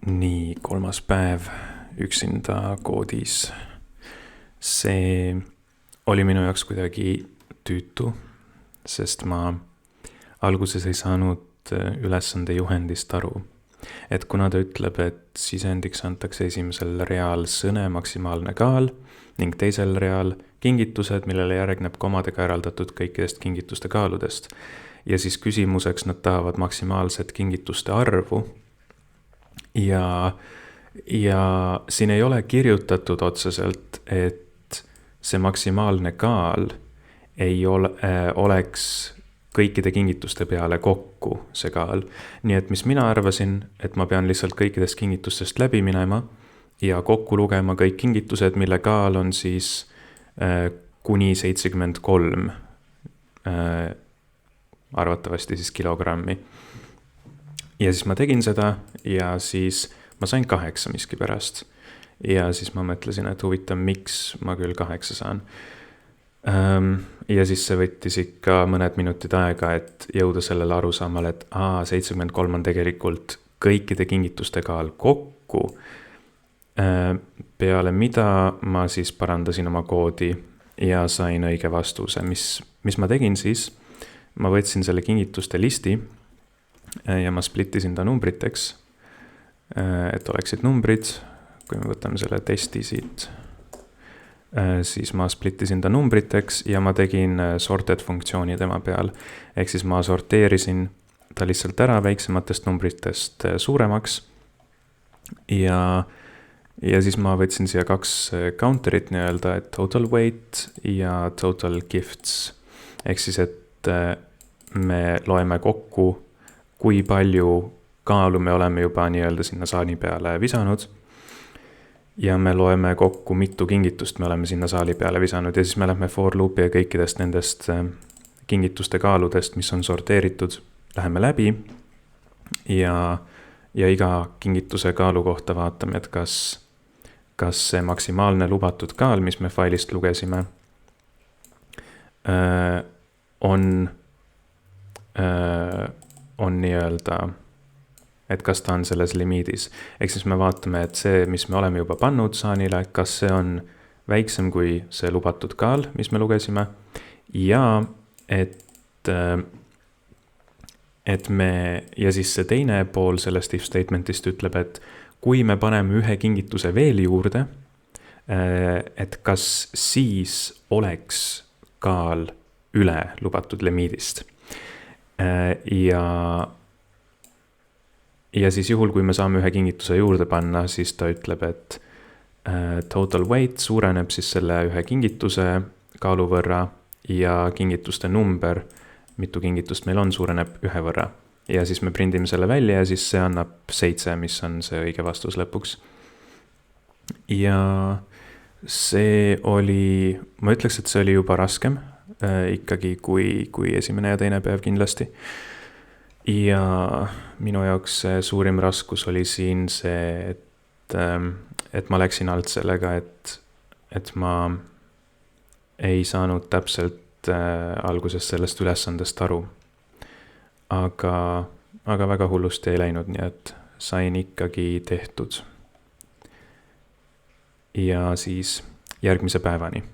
Nii, 3. päev üksinda koodis. See oli minu jaoks kuidagi tüütu, sest ma alguses ei saanud ülesande juhendist aru. Et kuna ta ütleb, et sisendiks antakse esimesel real sõne maksimaalne kaal ning teisel real kingitused, millele järgneb komadega eraldatud kõikidest kingituste kaaludest. Ja siis küsimuseks nad tahavad maksimaalset kingituste arvu. Ja siin ei ole kirjutatud otseselt, et see maksimaalne kaal ei oleks kõikide kingituste peale kokku see kaal. Nii et mis mina arvasin, et ma pean lihtsalt kõikidest kingitustest läbi minema ja kokku lugema kõik kingitused, mille kaal on siis kuni 73 arvatavasti siis kilogrammi. Ja siis ma tegin seda ja siis ma sain 8 miskipärast. Ja siis ma mõtlesin, et huvitav, miks ma küll 8 saan. Ja siis see võttis ikka mõned minutid aega, et jõuda sellele arusaamale, et 73 on tegelikult kõikide kingituste kaal kokku. Peale mida ma siis parandasin oma koodi ja sain õige vastuse. Mis ma tegin siis? Ma võtsin selle kingituste listi ja ma splittisin ta numbriteks, et oleksid numbrid. Kui me võtame selle testi siit, siis ma splittisin ta numbriteks ja ma tegin sorted funktsiooni tema peal. Ehk siis ma sorteerisin ta lihtsalt ära väiksematest numbritest suuremaks ja siis ma võtsin siia 2 counterit nii-öelda, et total weight ja total gifts. Ehk siis, et me loeme kokku, kui palju kaalu me oleme juba nii-öelda sinna saali peale visanud. Ja me loeme kokku, mitu kingitust me oleme sinna saali peale visanud. Ja siis me lähme for loopi ja kõikidest nendest kingituste kaaludest, mis on sorteeritud, läheme läbi. Ja iga kingituse kaalu kohta vaatame, et kas see maksimaalne lubatud kaal, mis me failist lugesime, on nii-öelda, et kas ta on selles limiidis. Ehk siis me vaatame, et see, mis me oleme juba pannud saanile, kas see on väiksem kui see lubatud kaal, mis me lugesime. Ja siis see teine pool sellest if statementist ütleb, et kui me paneme ühe kingituse veel juurde, et kas siis oleks kaal üle lubatud limiidist. Ja siis juhul, kui me saame ühe kingituse juurde panna, siis ta ütleb, et total weight suureneb siis selle ühe kingituse kaalu võrra ja kingituste number, mitu kingitust meil on, suureneb 1 võrra. Ja siis me prindime selle välja ja siis see annab 7, mis on see õige vastus lõpuks. Ja see oli, ma ütleks, et see oli juba raskem ikkagi kui esimene ja teine päev kindlasti. Ja minu jaoks suurim raskus oli siin see, et ma läksin alt sellega, et ma ei saanud täpselt alguses sellest ülesandest aru. Aga väga hullusti ei läinud, nii et sain ikkagi tehtud. Ja siis järgmise päevani.